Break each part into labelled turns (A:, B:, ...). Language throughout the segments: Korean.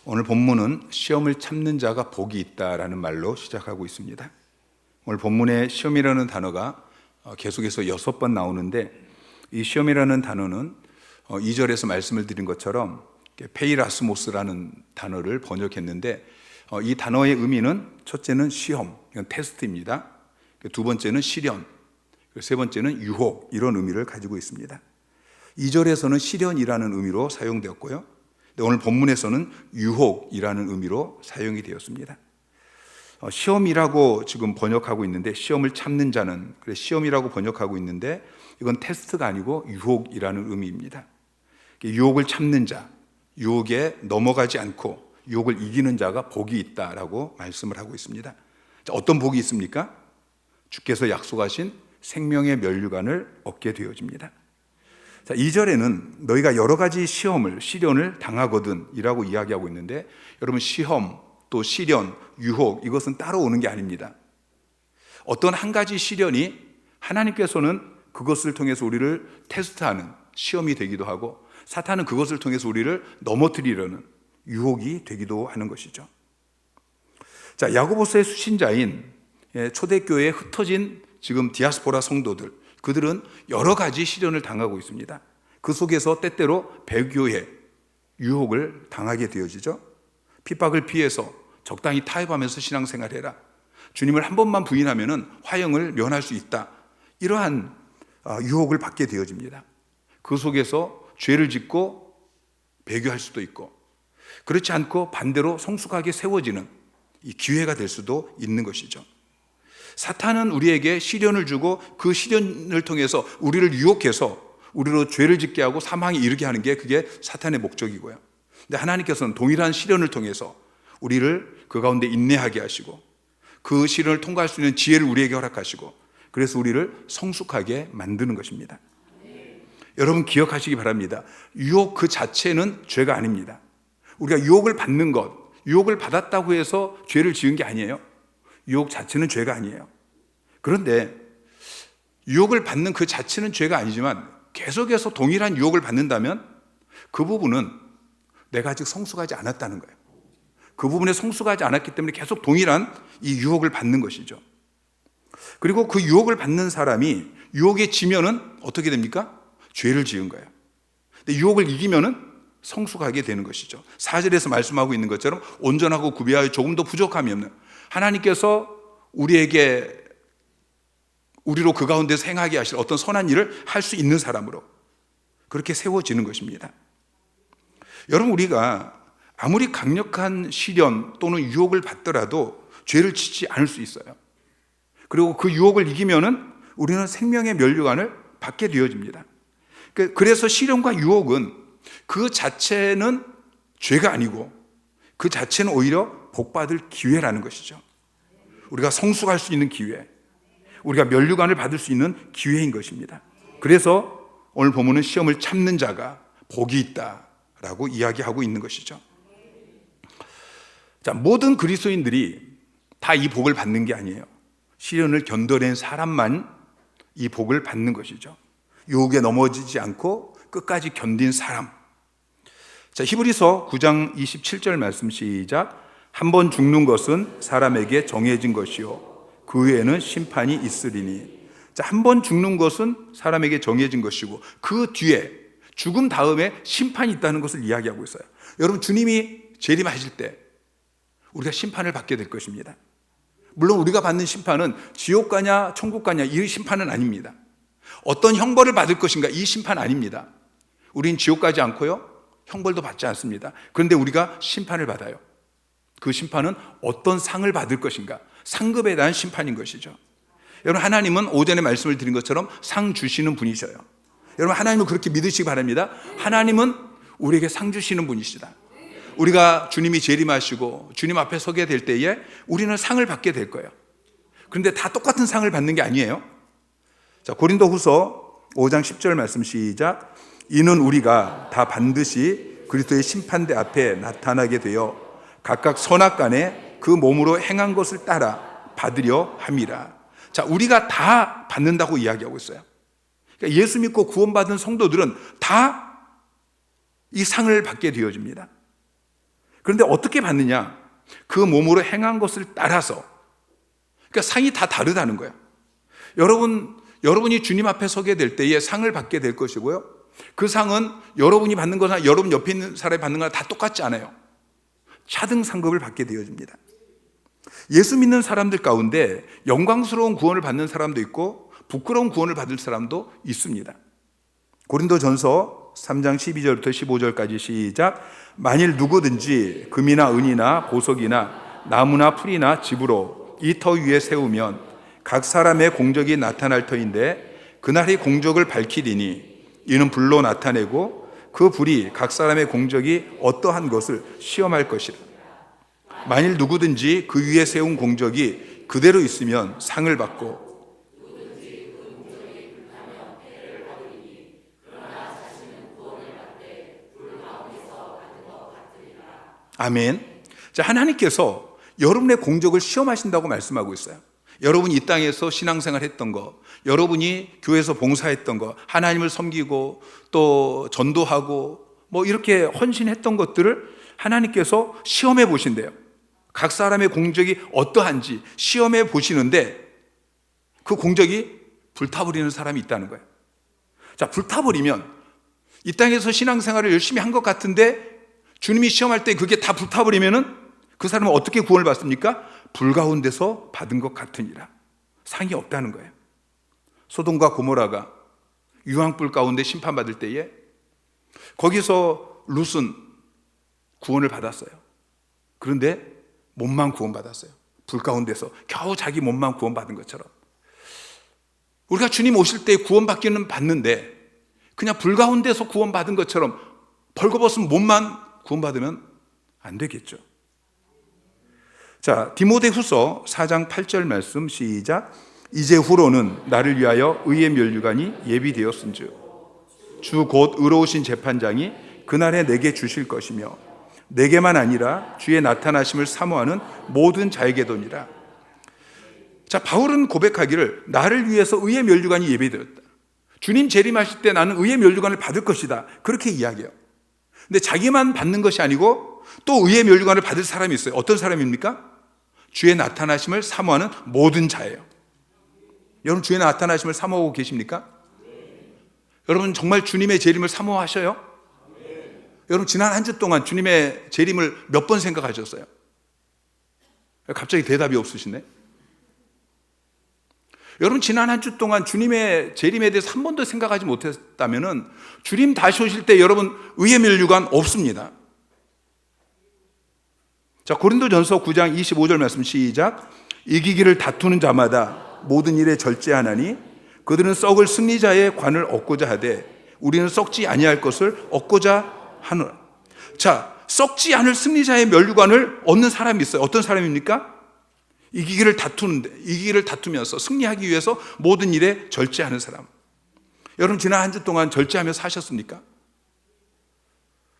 A: 오늘 본문은 시험을 참는 자가 복이 있다라는 말로 시작하고 있습니다. 오늘 본문에 시험이라는 단어가 계속해서 6번 나오는데, 이 시험이라는 단어는 2절에서 말씀을 드린 것처럼 페이라스모스라는 단어를 번역했는데, 이 단어의 의미는 첫째는 시험, 이건 테스트입니다. 두 번째는 시련, 세 번째는 유혹, 이런 의미를 가지고 있습니다. 2절에서는 시련이라는 의미로 사용되었고요, 오늘 본문에서는 유혹이라는 의미로 사용이 되었습니다. 시험이라고 지금 번역하고 있는데, 시험을 참는 자는, 그래 시험이라고 번역하고 있는데 이건 테스트가 아니고 유혹이라는 의미입니다. 유혹을 참는 자, 유혹에 넘어가지 않고 유혹을 이기는 자가 복이 있다라고 말씀을 하고 있습니다. 자, 어떤 복이 있습니까? 주께서 약속하신 생명의 면류관을 얻게 되어집니다. 자, 2절에는 너희가 여러 가지 시련을 당하거든 이라고 이야기하고 있는데, 여러분, 시험, 또 시련, 유혹, 이것은 따로 오는 게 아닙니다. 어떤 한 가지 시련이 하나님께서는 그것을 통해서 우리를 테스트하는 시험이 되기도 하고, 사탄은 그것을 통해서 우리를 넘어뜨리려는 유혹이 되기도 하는 것이죠. 자, 야고보서의 수신자인 초대교회에 흩어진 지금 디아스포라 성도들, 그들은 여러 가지 시련을 당하고 있습니다. 그 속에서 때때로 배교의 유혹을 당하게 되어지죠. 핍박을 피해서 적당히 타협하면서 신앙생활해라, 주님을 한 번만 부인하면 화형을 면할 수 있다, 이러한 유혹을 받게 되어집니다. 그 속에서 죄를 짓고 배교할 수도 있고, 그렇지 않고 반대로 성숙하게 세워지는 이 기회가 될 수도 있는 것이죠. 사탄은 우리에게 시련을 주고 그 시련을 통해서 우리를 유혹해서 우리로 죄를 짓게 하고 사망에 이르게 하는 게, 그게 사탄의 목적이고요. 근데 하나님께서는 동일한 시련을 통해서 우리를 그 가운데 인내하게 하시고, 그 시련을 통과할 수 있는 지혜를 우리에게 허락하시고, 그래서 우리를 성숙하게 만드는 것입니다. 여러분, 기억하시기 바랍니다. 유혹 그 자체는 죄가 아닙니다. 우리가 유혹을 받는 것, 유혹을 받았다고 해서 죄를 지은 게 아니에요. 유혹 자체는 죄가 아니에요. 그런데 유혹을 받는 그 자체는 죄가 아니지만 계속해서 동일한 유혹을 받는다면 그 부분은 내가 아직 성숙하지 않았다는 거예요. 그 부분에 성숙하지 않았기 때문에 계속 동일한 이 유혹을 받는 것이죠. 그리고 그 유혹을 받는 사람이 유혹에 지면은 어떻게 됩니까? 죄를 지은 거예요. 근데 유혹을 이기면은 성숙하게 되는 것이죠. 4절에서 말씀하고 있는 것처럼 온전하고 구비하여 조금도 부족함이 없는, 하나님께서 우리로 그 가운데서 행하게 하실 어떤 선한 일을 할 수 있는 사람으로 그렇게 세워지는 것입니다. 여러분, 우리가 아무리 강력한 시련 또는 유혹을 받더라도 죄를 짓지 않을 수 있어요. 그리고 그 유혹을 이기면은 우리는 생명의 면류관을 받게 되어집니다. 그래서 시련과 유혹은 그 자체는 죄가 아니고 그 자체는 오히려 복받을 기회라는 것이죠. 우리가 성숙할 수 있는 기회, 우리가 면류관을 받을 수 있는 기회인 것입니다. 그래서 오늘 본문은 시험을 참는 자가 복이 있다라고 이야기하고 있는 것이죠. 자, 모든 그리스도인들이 다 이 복을 받는 게 아니에요. 시련을 견뎌낸 사람만 이 복을 받는 것이죠. 유혹에 넘어지지 않고 끝까지 견딘 사람. 자, 히브리서 9장 27절 말씀 시작. 한 번 죽는 것은 사람에게 정해진 것이요 그 후에는 심판이 있으리니. 자, 한 번 죽는 것은 사람에게 정해진 것이고 그 뒤에 죽음 다음에 심판이 있다는 것을 이야기하고 있어요. 여러분, 주님이 재림하실 때 우리가 심판을 받게 될 것입니다. 물론 우리가 받는 심판은 지옥 가냐 천국 가냐 이 심판은 아닙니다. 어떤 형벌을 받을 것인가 이 심판 아닙니다. 우린 지옥 가지 않고요, 형벌도 받지 않습니다. 그런데 우리가 심판을 받아요. 그 심판은 어떤 상을 받을 것인가, 상급에 대한 심판인 것이죠. 여러분, 하나님은 오전에 말씀을 드린 것처럼 상 주시는 분이셔요. 여러분, 하나님을 그렇게 믿으시기 바랍니다. 하나님은 우리에게 상 주시는 분이시다. 우리가 주님이 재림하시고 주님 앞에 서게 될 때에 우리는 상을 받게 될 거예요. 그런데 다 똑같은 상을 받는 게 아니에요. 자, 고린도후서 5장 10절 말씀 시작. 이는 우리가 다 반드시 그리스도의 심판대 앞에 나타나게 되어 각각 선악간에 그 몸으로 행한 것을 따라 받으려 함이라. 자, 우리가 다 받는다고 이야기하고 있어요. 그러니까 예수 믿고 구원받은 성도들은 다 이 상을 받게 되어집니다. 그런데 어떻게 받느냐? 그 몸으로 행한 것을 따라서. 그러니까 상이 다 다르다는 거예요. 여러분이 주님 앞에 서게 될 때에 상을 받게 될 것이고요. 그 상은 여러분이 받는 거나 여러분 옆에 있는 사람이 받는 거나 다 똑같지 않아요. 차등 상급을 받게 되어집니다. 예수 믿는 사람들 가운데 영광스러운 구원을 받는 사람도 있고 부끄러운 구원을 받을 사람도 있습니다. 고린도전서 3장 12절부터 15절까지 시작. 만일 누구든지 금이나 은이나 보석이나 나무나 풀이나 집으로 이 터 위에 세우면 각 사람의 공적이 나타날 터인데 그날이 공적을 밝히리니 이는 불로 나타내고 그 불이 각 사람의 공적이 어떠한 것을 시험할 것이라. 만일 누구든지 그 위에 세운 공적이 그대로 있으면 상을 받고 아멘. 자, 하나님께서 여러분의 공적을 시험하신다고 말씀하고 있어요. 여러분이 이 땅에서 신앙생활 했던 거, 여러분이 교회에서 봉사했던 거, 하나님을 섬기고 또 전도하고 뭐 이렇게 헌신했던 것들을 하나님께서 시험해 보신대요. 각 사람의 공적이 어떠한지 시험해 보시는데 그 공적이 불타버리는 사람이 있다는 거예요. 자, 불타버리면 이 땅에서 신앙생활을 열심히 한 것 같은데 주님이 시험할 때 그게 다 불타버리면은 그 사람은 어떻게 구원을 받습니까? 불 가운데서 받은 것 같으니라. 상이 없다는 거예요. 소돔과 고모라가 유황불 가운데 심판받을 때에 거기서 룻은 구원을 받았어요. 그런데 몸만 구원받았어요. 불 가운데서 겨우 자기 몸만 구원받은 것처럼. 우리가 주님 오실 때 구원받기는 받는데 그냥 불 가운데서 구원받은 것처럼 벌거벗은 몸만 구원받으면 안 되겠죠. 자, 디모데후서 4장 8절 말씀 시작. 이제 후로는 나를 위하여 의의 면류관이 예비되었은즉 주 곧 의로우신 재판장이 그날에 내게 주실 것이며 내게만 아니라 주의 나타나심을 사모하는 모든 자에게도니라. 자, 바울은 고백하기를 나를 위해서 의의 면류관이 예비되었다. 주님 재림하실 때 나는 의의 면류관을 받을 것이다. 그렇게 이야기해요. 근데 자기만 받는 것이 아니고 또 의의 면류관을 받을 사람이 있어요. 어떤 사람입니까? 주의 나타나심을 사모하는 모든 자예요. 여러분 주의 나타나심을 사모하고 계십니까? 여러분 정말 주님의 재림을 사모하셔요? 여러분 지난 한 주 동안 주님의 재림을 몇 번 생각하셨어요? 갑자기 대답이 없으시네. 여러분 지난 한 주 동안 주님의 재림에 대해서 한 번도 생각하지 못했다면 주님 다시 오실 때 여러분 의의 면류관 없습니다. 자, 고린도전서 9장 25절 말씀 시작. 이기기를 다투는 자마다 모든 일에 절제하나니 그들은 썩을 승리자의 관을 얻고자 하되 우리는 썩지 아니할 것을 얻고자 하노라. 자, 썩지 않을 승리자의 면류관을 얻는 사람이 있어요. 어떤 사람입니까? 이기기를 다투면서 승리하기 위해서 모든 일에 절제하는 사람. 여러분 지난 한 주 동안 절제하며 사셨습니까?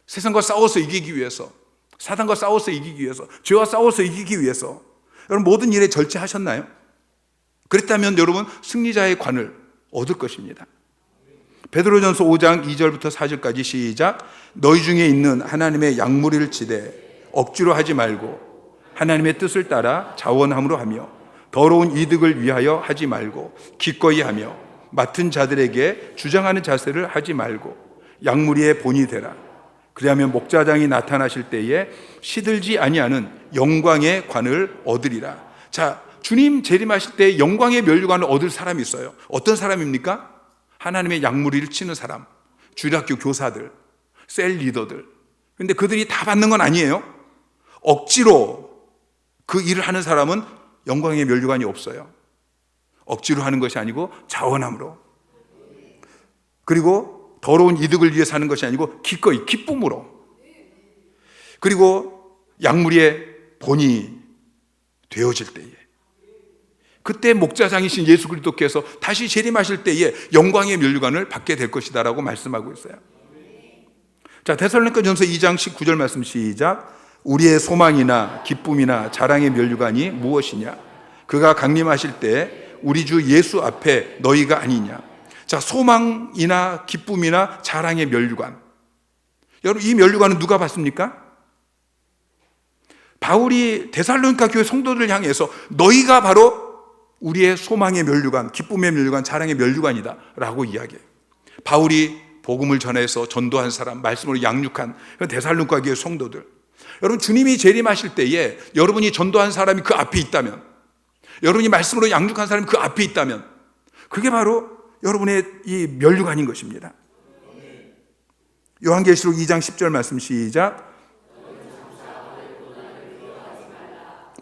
A: 세상과 싸워서 이기기 위해서, 사단과 싸워서 이기기 위해서, 죄와 싸워서 이기기 위해서 여러분 모든 일에 절제하셨나요? 그랬다면 여러분 승리자의 관을 얻을 것입니다. 베드로전서 5장 2절부터 4절까지 시작. 너희 중에 있는 하나님의 양무리를 치되 억지로 하지 말고 하나님의 뜻을 따라 자원함으로 하며 더러운 이득을 위하여 하지 말고 기꺼이 하며 맡은 자들에게 주장하는 자세를 하지 말고 양무리의 본이 되라. 그리하면 목자장이 나타나실 때에 시들지 아니하는 영광의 관을 얻으리라. 자, 주님 재림하실 때 영광의 면류관을 얻을 사람이 있어요. 어떤 사람입니까? 하나님의 양무리를 치는 사람, 주일학교 교사들, 셀 리더들. 그런데 그들이 다 받는 건 아니에요. 억지로 그 일을 하는 사람은 영광의 면류관이 없어요. 억지로 하는 것이 아니고 자원함으로, 그리고 더러운 이득을 위해 사는 것이 아니고 기꺼이 기쁨으로, 그리고 양무리의 본이 되어질 때에, 그때 목자장이신 예수 그리스도께서 다시 재림하실 때에 영광의 면류관을 받게 될 것이다 라고 말씀하고 있어요. 자, 데살로니가전서 2장 19절 말씀 시작. 우리의 소망이나 기쁨이나 자랑의 면류관이 무엇이냐? 그가 강림하실 때 우리 주 예수 앞에 너희가 아니냐? 자, 소망이나 기쁨이나 자랑의 면류관. 여러분 이 면류관은 누가 받습니까? 바울이 데살로니가 교회 성도들을 향해서 너희가 바로 우리의 소망의 면류관, 기쁨의 면류관, 자랑의 면류관이다 라고 이야기해요. 바울이 복음을 전해서 전도한 사람, 말씀으로 양육한 데살로니가 교회 성도들, 여러분 주님이 재림하실 때에 여러분이 전도한 사람이 그 앞에 있다면, 여러분이 말씀으로 양육한 사람이 그 앞에 있다면, 그게 바로 여러분의 이 면류관인 것입니다. 요한계시록 2장 10절 말씀 시작.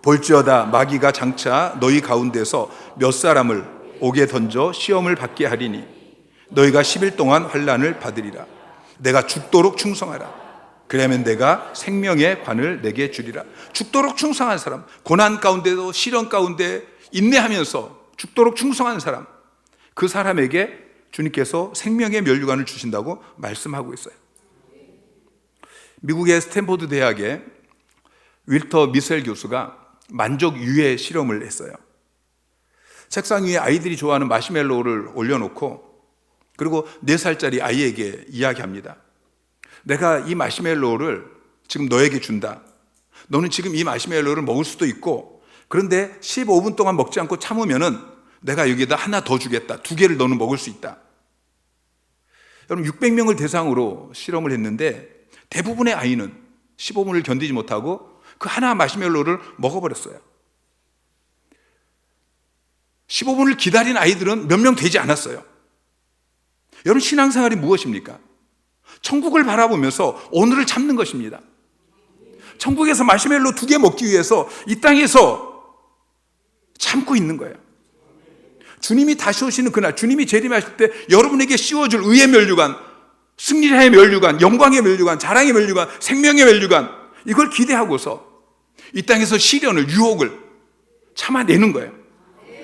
A: 볼지어다 마귀가 장차 너희 가운데서 몇 사람을 옥에 던져 시험을 받게 하리니 너희가 10일 동안 환난을 받으리라. 내가 죽도록 충성하라. 그러면 내가 생명의 관을 내게 주리라. 죽도록 충성한 사람, 고난 가운데도 시련 가운데 인내하면서 죽도록 충성한 사람, 그 사람에게 주님께서 생명의 면류관을 주신다고 말씀하고 있어요. 미국의 스탠포드 대학의 윌터 미셀 교수가 만족 유해 실험을 했어요. 책상 위에 아이들이 좋아하는 마시멜로우를 올려놓고 그리고 4살짜리 아이에게 이야기합니다. 내가 이 마시멜로우를 지금 너에게 준다. 너는 지금 이 마시멜로우를 먹을 수도 있고, 그런데 15분 동안 먹지 않고 참으면은 내가 여기에다 하나 더 주겠다. 2개를 너는 먹을 수 있다. 여러분 600명을 대상으로 실험을 했는데 대부분의 아이는 15분을 견디지 못하고 그 하나 마시멜로를 먹어버렸어요. 15분을 기다린 아이들은 몇 명 되지 않았어요. 여러분 신앙생활이 무엇입니까? 천국을 바라보면서 오늘을 참는 것입니다. 천국에서 마시멜로 2개 먹기 위해서 이 땅에서 참고 있는 거예요. 주님이 다시 오시는 그날, 주님이 재림하실 때 여러분에게 씌워줄 의의 면류관, 승리의 면류관, 영광의 면류관, 자랑의 면류관, 생명의 면류관, 이걸 기대하고서 이 땅에서 시련을, 유혹을 참아내는 거예요.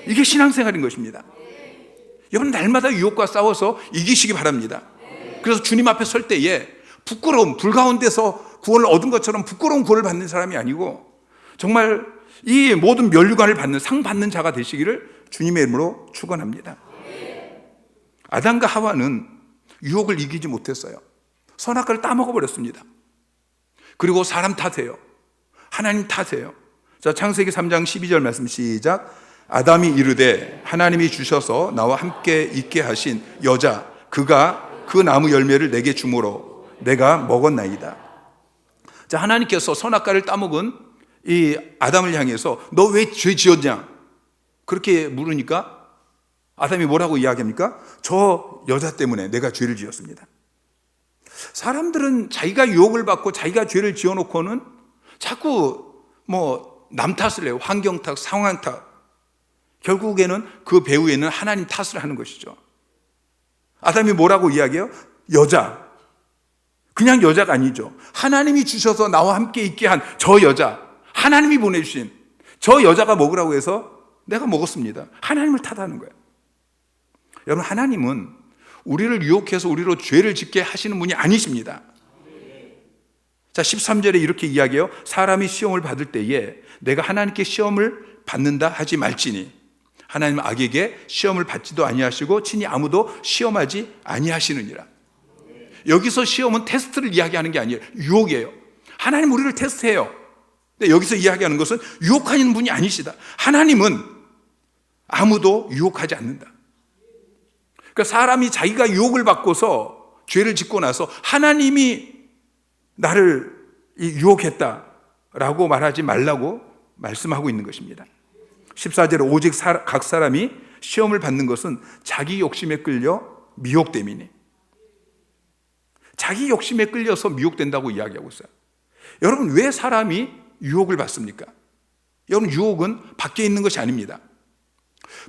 A: 이게 신앙생활인 것입니다. 여러분 날마다 유혹과 싸워서 이기시기 바랍니다. 그래서 주님 앞에 설 때에 부끄러움, 불 가운데서 구원을 얻은 것처럼 부끄러운 구원을 받는 사람이 아니고 정말 이 모든 면류관을 받는, 상 받는 자가 되시기를 주님의 이름으로 축원합니다. 아담과 하와는 유혹을 이기지 못했어요. 선악과를 따먹어버렸습니다. 그리고 사람 탓해요. 하나님 탓해요. 자, 창세기 3장 12절 말씀 시작. 아담이 이르되 하나님이 주셔서 나와 함께 있게 하신 여자 그가 그 나무 열매를 내게 주므로 내가 먹었나이다. 자, 하나님께서 선악과를 따먹은 이 아담을 향해서 너 왜 죄 지었냐? 그렇게 물으니까 아담이 뭐라고 이야기합니까? 저 여자 때문에 내가 죄를 지었습니다. 사람들은 자기가 유혹을 받고 자기가 죄를 지어놓고는 자꾸 남 탓을 해요. 환경 탓, 상황 탓. 결국에는 그 배후에는 하나님 탓을 하는 것이죠. 아담이 뭐라고 이야기해요? 여자. 그냥 여자가 아니죠. 하나님이 주셔서 나와 함께 있게 한 저 여자, 하나님이 보내주신 저 여자가 먹으라고 해서 내가 먹었습니다. 하나님을 탓하는 거예요. 여러분 하나님은 우리를 유혹해서 우리로 죄를 짓게 하시는 분이 아니십니다. 자, 13절에 이렇게 이야기해요. 사람이 시험을 받을 때에 내가 하나님께 시험을 받는다 하지 말지니 하나님은 악에게 시험을 받지도 아니하시고 친히 아무도 시험하지 아니하시느니라. 여기서 시험은 테스트를 이야기하는 게 아니에요. 유혹이에요. 하나님 우리를 테스트해요. 근데 여기서 이야기하는 것은 유혹하는 분이 아니시다. 하나님은 아무도 유혹하지 않는다. 그러니까 사람이 자기가 유혹을 받고서 죄를 짓고 나서 하나님이 나를 유혹했다라고 말하지 말라고 말씀하고 있는 것입니다. 14절에 오직 각 사람이 시험을 받는 것은 자기 욕심에 끌려 미혹됨이니. 자기 욕심에 끌려서 미혹된다고 이야기하고 있어요. 여러분 왜 사람이 유혹을 받습니까? 여러분 유혹은 밖에 있는 것이 아닙니다.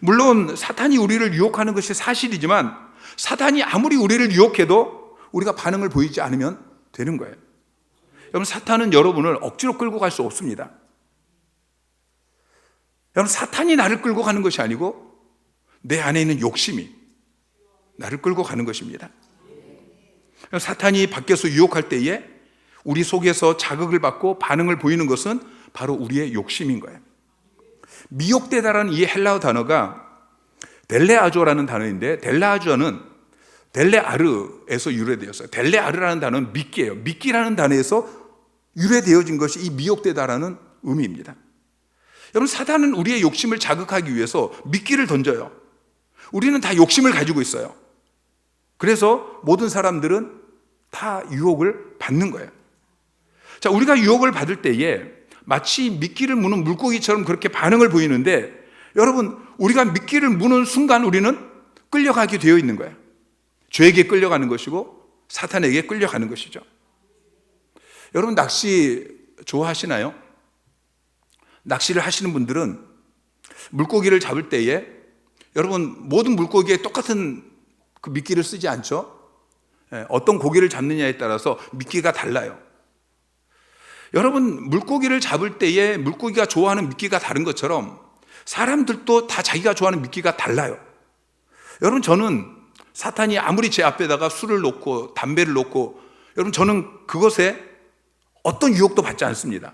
A: 물론 사탄이 우리를 유혹하는 것이 사실이지만 사탄이 아무리 우리를 유혹해도 우리가 반응을 보이지 않으면 되는 거예요. 여러분 사탄은 여러분을 억지로 끌고 갈 수 없습니다. 여러분 사탄이 나를 끌고 가는 것이 아니고 내 안에 있는 욕심이 나를 끌고 가는 것입니다. 사탄이 밖에서 유혹할 때에 우리 속에서 자극을 받고 반응을 보이는 것은 바로 우리의 욕심인 거예요. 미혹되다라는 이 헬라어 단어가 델레아조라는 단어인데 델레아조는 델레아르에서 유래되었어요. 델레아르라는 단어는 미끼예요. 미끼라는 단어에서 유래되어진 것이 이 미혹되다라는 의미입니다. 여러분, 사탄은 우리의 욕심을 자극하기 위해서 미끼를 던져요. 우리는 다 욕심을 가지고 있어요. 그래서 모든 사람들은 다 유혹을 받는 거예요. 자, 우리가 유혹을 받을 때에 마치 미끼를 무는 물고기처럼 그렇게 반응을 보이는데, 여러분, 우리가 미끼를 무는 순간 우리는 끌려가게 되어 있는 거예요. 죄에게 끌려가는 것이고 사탄에게 끌려가는 것이죠. 여러분, 낚시 좋아하시나요? 낚시를 하시는 분들은 물고기를 잡을 때에 여러분, 모든 물고기에 똑같은 그 미끼를 쓰지 않죠? 어떤 고기를 잡느냐에 따라서 미끼가 달라요. 여러분, 물고기를 잡을 때에 물고기가 좋아하는 미끼가 다른 것처럼 사람들도 다 자기가 좋아하는 미끼가 달라요. 여러분, 저는 사탄이 아무리 제 앞에다가 술을 놓고 담배를 놓고, 여러분, 저는 그것에 어떤 유혹도 받지 않습니다.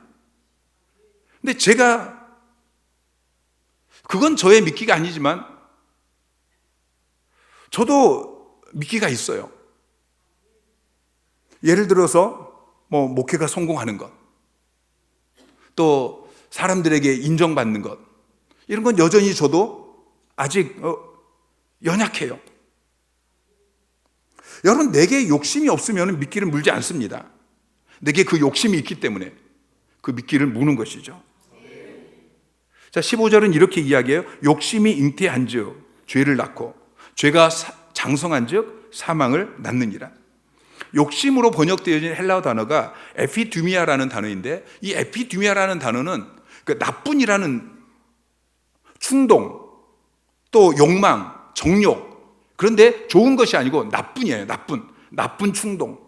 A: 근데 제가, 그건 저의 미끼가 아니지만 저도 미끼가 있어요. 예를 들어서 목회가 성공하는 것, 또 사람들에게 인정받는 것, 이런 건 여전히 저도 아직 연약해요. 여러분, 내게 욕심이 없으면 미끼를 물지 않습니다. 내게 그 욕심이 있기 때문에 그 미끼를 무는 것이죠. 자, 15절은 이렇게 이야기해요. 욕심이 잉태한 즉 죄를 낳고 죄가 장성한 즉 사망을 낳느니라. 욕심으로 번역되어진 헬라어 단어가 에피두미아라는 단어인데, 이 에피두미아라는 단어는 그 나쁜이라는 충동, 또 욕망, 정욕, 그런데 좋은 것이 아니고 나쁜이에요. 나쁜 충동,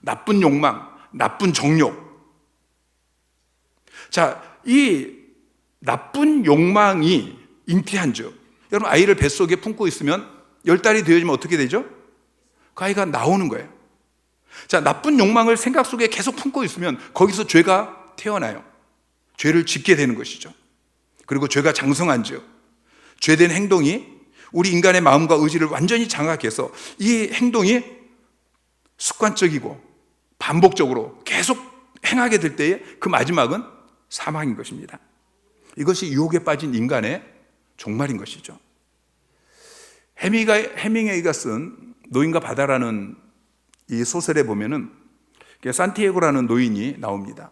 A: 나쁜 욕망, 나쁜 정욕. 자, 이 나쁜 욕망이 잉태한 즉, 여러분, 아이를 뱃속에 품고 있으면 10달이 되어지면 어떻게 되죠? 그 아이가 나오는 거예요. 자, 나쁜 욕망을 생각 속에 계속 품고 있으면 거기서 죄가 태어나요. 죄를 짓게 되는 것이죠. 그리고 죄가 장성한 즉, 죄된 행동이 우리 인간의 마음과 의지를 완전히 장악해서 이 행동이 습관적이고 반복적으로 계속 행하게 될 때에 그 마지막은 사망인 것입니다. 이것이 유혹에 빠진 인간의 종말인 것이죠. 해밍웨이가 쓴 노인과 바다라는 이 소설에 보면은 산티아고라는 노인이 나옵니다.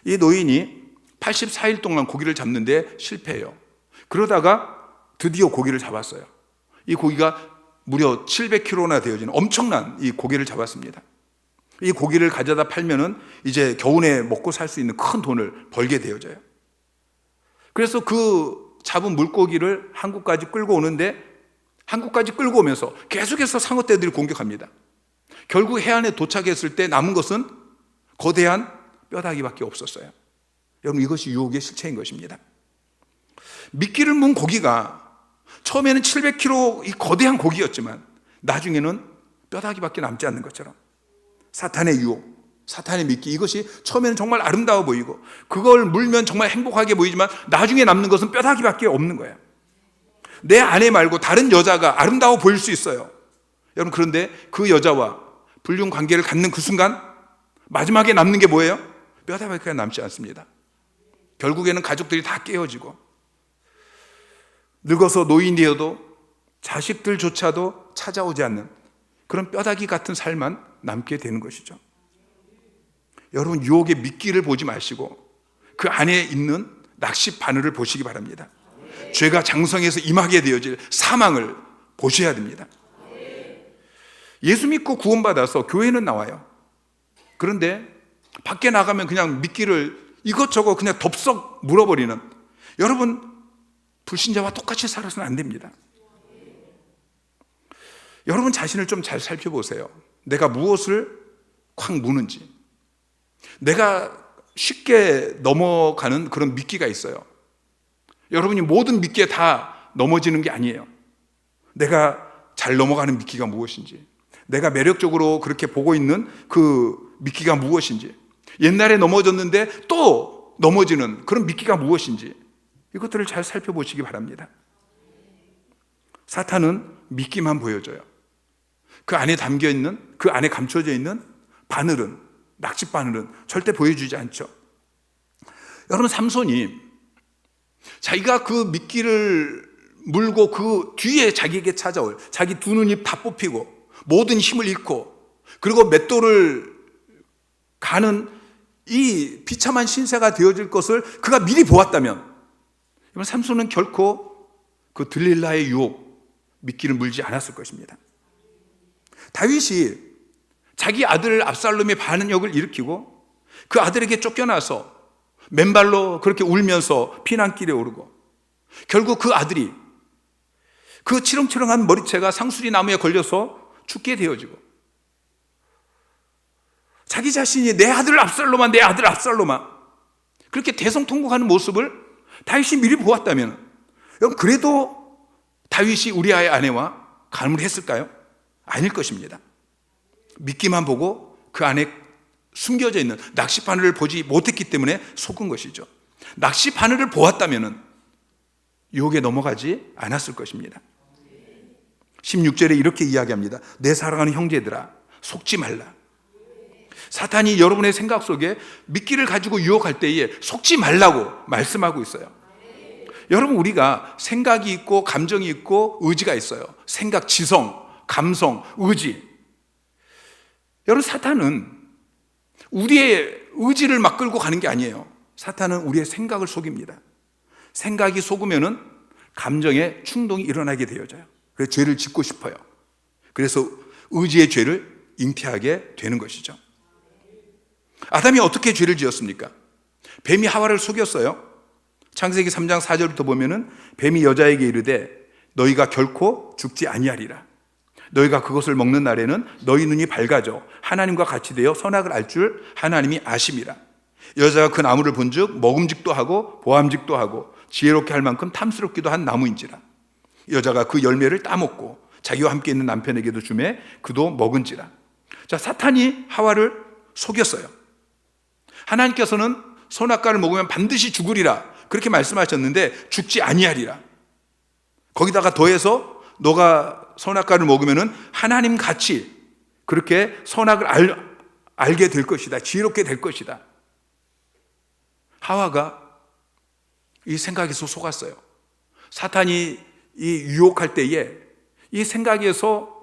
A: 이 노인이 84일 동안 고기를 잡는데 실패해요. 그러다가 드디어 고기를 잡았어요. 이 고기가 무려 700kg나 되어지는 엄청난 이 고기를 잡았습니다. 이 고기를 가져다 팔면은 이제 겨우내 먹고 살 수 있는 큰 돈을 벌게 되어져요. 그래서 그 잡은 물고기를 한국까지 끌고 오는데, 한국까지 끌고 오면서 계속해서 상어떼들이 공격합니다. 결국 해안에 도착했을 때 남은 것은 거대한 뼈다귀밖에 없었어요. 여러분, 이것이 유혹의 실체인 것입니다. 미끼를 문 고기가 처음에는 700kg 이 거대한 고기였지만 나중에는 뼈다귀밖에 남지 않는 것처럼 사탄의 유혹, 사탄의 미끼, 이것이 처음에는 정말 아름다워 보이고 그걸 물면 정말 행복하게 보이지만 나중에 남는 것은 뼈다귀밖에 없는 거예요. 내 아내 말고 다른 여자가 아름다워 보일 수 있어요. 여러분, 그런데 그 여자와 불륜 관계를 갖는 그 순간 마지막에 남는 게 뭐예요? 뼈다귀밖에 남지 않습니다. 결국에는 가족들이 다 깨어지고 늙어서 노인이 되어도 자식들조차도 찾아오지 않는 그런 뼈다귀 같은 삶만 남게 되는 것이죠. 여러분, 유혹의 미끼를 보지 마시고 그 안에 있는 낚시 바늘을 보시기 바랍니다. 죄가 장성해서 임하게 되어질 사망을 보셔야 됩니다. 예수 믿고 구원받아서 교회는 나와요. 그런데 밖에 나가면 그냥 미끼를 이것저것 그냥 덥석 물어버리는, 여러분, 불신자와 똑같이 살아서는 안 됩니다. 여러분 자신을 좀 잘 살펴보세요. 내가 무엇을 콱 무는지. 내가 쉽게 넘어가는 그런 미끼가 있어요. 여러분이 모든 미끼에 다 넘어지는 게 아니에요. 내가 잘 넘어가는 미끼가 무엇인지, 내가 매력적으로 그렇게 보고 있는 그 미끼가 무엇인지, 옛날에 넘어졌는데 또 넘어지는 그런 미끼가 무엇인지, 이것들을 잘 살펴보시기 바랍니다. 사탄은 미끼만 보여줘요. 그 안에 담겨있는, 그 안에 감춰져 있는 바늘은, 낚싯바늘은 절대 보여주지 않죠. 여러분, 삼손이 자기가 그 미끼를 물고 그 뒤에 자기에게 찾아올, 자기 두 눈이 다 뽑히고 모든 힘을 잃고 그리고 맷돌을 가는 이 비참한 신세가 되어질 것을 그가 미리 보았다면 삼손은 결코 그 들릴라의 유혹, 미끼를 물지 않았을 것입니다. 다윗이 자기 아들 압살롬의 반역을 일으키고 그 아들에게 쫓겨나서 맨발로 그렇게 울면서 피난길에 오르고 결국 그 아들이 그 치렁치렁한 머리채가 상수리 나무에 걸려서 죽게 되어지고 자기 자신이 내 아들 압살롬아, 내 아들 압살롬아 그렇게 대성통곡하는 모습을 다윗이 미리 보았다면 여러분, 그래도 다윗이 우리아의 아내와 간음을 했을까요? 아닐 것입니다. 미끼만 보고 그 안에 숨겨져 있는 낚시바늘을 보지 못했기 때문에 속은 것이죠. 낚시바늘을 보았다면 유혹에 넘어가지 않았을 것입니다. 16절에 이렇게 이야기합니다. 내 사랑하는 형제들아, 속지 말라. 사탄이 여러분의 생각 속에 미끼를 가지고 유혹할 때에 속지 말라고 말씀하고 있어요. 여러분, 우리가 생각이 있고 감정이 있고 의지가 있어요. 생각, 지성, 감성, 의지. 여러분, 사탄은 우리의 의지를 막 끌고 가는 게 아니에요. 사탄은 우리의 생각을 속입니다. 생각이 속으면은 감정에 충동이 일어나게 되어져요. 그래서 죄를 짓고 싶어요. 그래서 의지의 죄를 잉태하게 되는 것이죠. 아담이 어떻게 죄를 지었습니까? 뱀이 하와를 속였어요. 창세기 3장 4절부터 보면은 뱀이 여자에게 이르되 너희가 결코 죽지 아니하리라. 너희가 그것을 먹는 날에는 너희 눈이 밝아져 하나님과 같이 되어 선악을 알 줄 하나님이 아심이라. 여자가 그 나무를 본즉 먹음직도 하고 보암직도 하고 지혜롭게 할 만큼 탐스럽기도 한 나무인지라. 여자가 그 열매를 따먹고 자기와 함께 있는 남편에게도 주매 그도 먹은지라. 자, 사탄이 하와를 속였어요. 하나님께서는 선악과를 먹으면 반드시 죽으리라 그렇게 말씀하셨는데 죽지 아니하리라. 거기다가 더해서 너가 선악과를 먹으면은 하나님 같이 그렇게 선악을 알게 될 것이다. 지혜롭게 될 것이다. 하와가 이 생각에서 속았어요. 사탄이 이 유혹할 때에 이 생각에서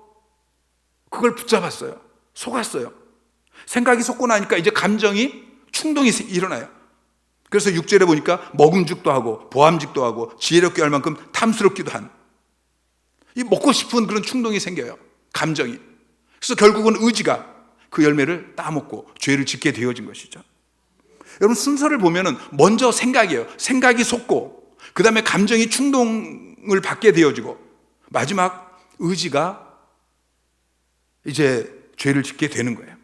A: 그걸 붙잡았어요. 속았어요. 생각이 속고 나니까 이제 감정이 충동이 일어나요. 그래서 6절에 보니까 먹음직도 하고 보암직도 하고 지혜롭게 할 만큼 탐스럽기도 한 이 먹고 싶은 그런 충동이 생겨요. 감정이. 그래서 결국은 의지가 그 열매를 따먹고 죄를 짓게 되어진 것이죠. 여러분, 순서를 보면은 먼저 생각이에요. 생각이 속고 그 다음에 감정이 충동을 받게 되어지고 마지막 의지가 이제 죄를 짓게 되는 거예요.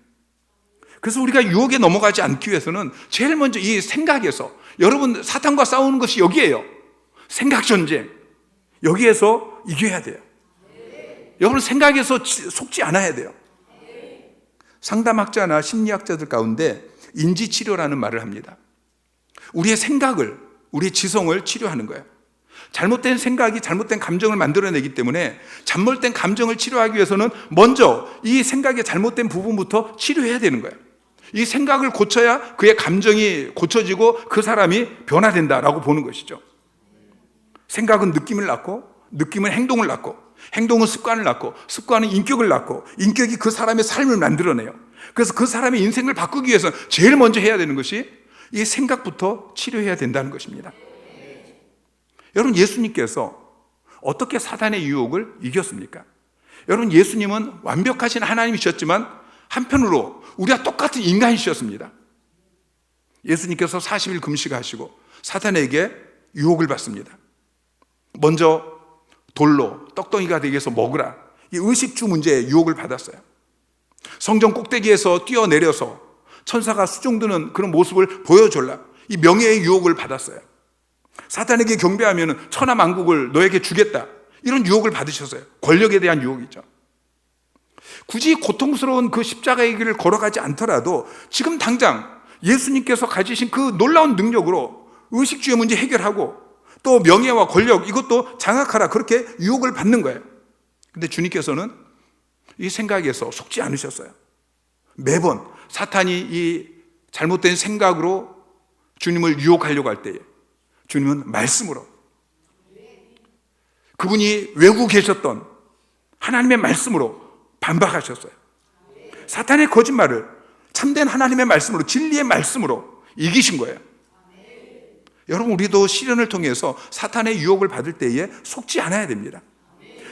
A: 그래서 우리가 유혹에 넘어가지 않기 위해서는 제일 먼저 이 생각에서, 여러분 사탄과 싸우는 것이 여기에요. 생각 전쟁. 여기에서 이겨야 돼요. 여러분 생각에서 속지 않아야 돼요. 상담학자나 심리학자들 가운데 인지치료라는 말을 합니다. 우리의 생각을, 우리의 지성을 치료하는 거예요. 잘못된 생각이 잘못된 감정을 만들어내기 때문에 잘못된 감정을 치료하기 위해서는 먼저 이 생각의 잘못된 부분부터 치료해야 되는 거예요. 이 생각을 고쳐야 그의 감정이 고쳐지고 그 사람이 변화된다라고 보는 것이죠. 생각은 느낌을 낳고, 느낌은 행동을 낳고, 행동은 습관을 낳고, 습관은 인격을 낳고, 인격이 그 사람의 삶을 만들어내요. 그래서 그 사람의 인생을 바꾸기 위해서는 제일 먼저 해야 되는 것이 이 생각부터 치료해야 된다는 것입니다. 여러분, 예수님께서 어떻게 사단의 유혹을 이겼습니까? 여러분, 예수님은 완벽하신 하나님이셨지만 한편으로 우리와 똑같은 인간이셨습니다. 예수님께서 40일 금식하시고 사탄에게 유혹을 받습니다. 먼저 돌로 떡덩이가 되게 해서 먹으라, 이 의식주 문제에 유혹을 받았어요. 성전 꼭대기에서 뛰어내려서 천사가 수종드는 그런 모습을 보여줄라, 이 명예의 유혹을 받았어요. 사탄에게 경배하면 천하만국을 너에게 주겠다, 이런 유혹을 받으셨어요. 권력에 대한 유혹이죠. 굳이 고통스러운 그 십자가의 길을 걸어가지 않더라도 지금 당장 예수님께서 가지신 그 놀라운 능력으로 의식주의 문제 해결하고 또 명예와 권력 이것도 장악하라, 그렇게 유혹을 받는 거예요. 근데 주님께서는 이 생각에서 속지 않으셨어요. 매번 사탄이 이 잘못된 생각으로 주님을 유혹하려고 할 때에 주님은 말씀으로, 그분이 외우고 계셨던 하나님의 말씀으로 반박하셨어요. 사탄의 거짓말을 참된 하나님의 말씀으로, 진리의 말씀으로 이기신 거예요. 여러분, 우리도 시련을 통해서 사탄의 유혹을 받을 때에 속지 않아야 됩니다.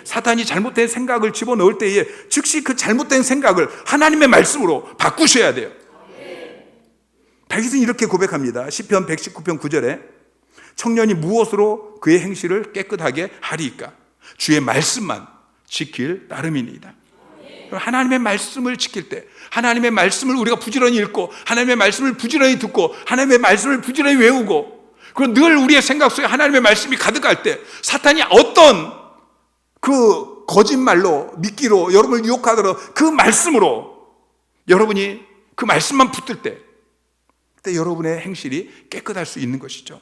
A: 사탄이 잘못된 생각을 집어넣을 때에 즉시 그 잘못된 생각을 하나님의 말씀으로 바꾸셔야 돼요. 다윗은 이렇게 고백합니다. 시편 119편 9절에 청년이 무엇으로 그의 행실을 깨끗하게 하리이까? 주의 말씀만 지킬 따름이니이다. 하나님의 말씀을 지킬 때, 하나님의 말씀을 우리가 부지런히 읽고, 하나님의 말씀을 부지런히 듣고, 하나님의 말씀을 부지런히 외우고, 그리고 늘 우리의 생각 속에 하나님의 말씀이 가득할 때 사탄이 어떤 그 거짓말로, 미끼로 여러분을 유혹하더라도 그 말씀으로 여러분이 그 말씀만 붙들 때, 그때 여러분의 행실이 깨끗할 수 있는 것이죠.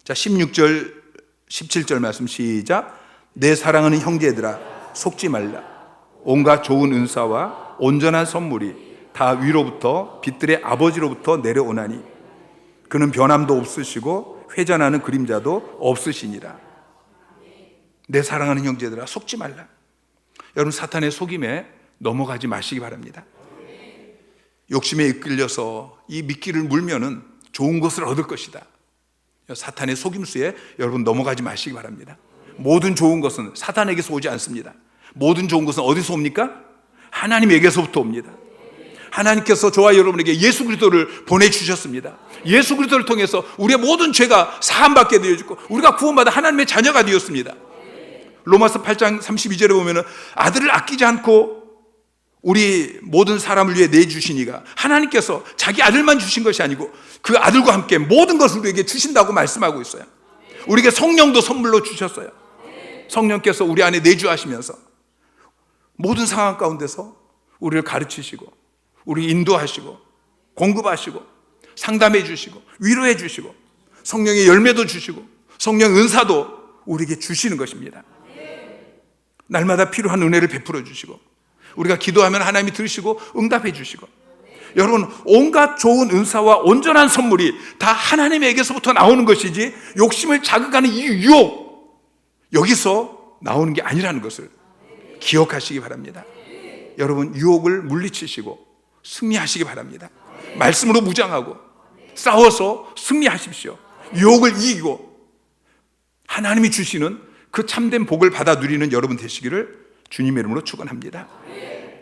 A: 자, 16절 17절 말씀 시작. 내 사랑하는 형제들아 속지 말라. 온갖 좋은 은사와 온전한 선물이 다 위로부터 빛들의 아버지로부터 내려오나니 그는 변함도 없으시고 회전하는 그림자도 없으시니라. 내 사랑하는 형제들아 속지 말라. 여러분, 사탄의 속임에 넘어가지 마시기 바랍니다. 욕심에 이끌려서 이 미끼를 물면은 좋은 것을 얻을 것이다. 사탄의 속임수에 여러분 넘어가지 마시기 바랍니다. 모든 좋은 것은 사탄에게서 오지 않습니다. 모든 좋은 것은 어디서 옵니까? 하나님에게서부터 옵니다. 하나님께서 저와 여러분에게 예수 그리스도를 보내주셨습니다. 예수 그리스도를 통해서 우리의 모든 죄가 사함받게 되어지고 우리가 구원받아 하나님의 자녀가 되었습니다. 로마서 8장 32절에 보면 아들을 아끼지 않고 우리 모든 사람을 위해 내주시니가, 하나님께서 자기 아들만 주신 것이 아니고 그 아들과 함께 모든 것을 우리에게 주신다고 말씀하고 있어요. 우리에게 성령도 선물로 주셨어요. 성령께서 우리 안에 내주하시면서 모든 상황 가운데서 우리를 가르치시고 우리 인도하시고 공급하시고 상담해 주시고 위로해 주시고 성령의 열매도 주시고 성령 은사도 우리에게 주시는 것입니다. 날마다 필요한 은혜를 베풀어 주시고 우리가 기도하면 하나님이 들으시고 응답해 주시고, 여러분, 온갖 좋은 은사와 온전한 선물이 다 하나님에게서부터 나오는 것이지 욕심을 자극하는 이 유혹, 여기서 나오는 게 아니라는 것을 기억하시기 바랍니다. 여러분, 유혹을 물리치시고 승리하시기 바랍니다. 말씀으로 무장하고 싸워서 승리하십시오. 유혹을 이기고 하나님이 주시는 그 참된 복을 받아 누리는 여러분 되시기를 주님의 이름으로 축원합니다.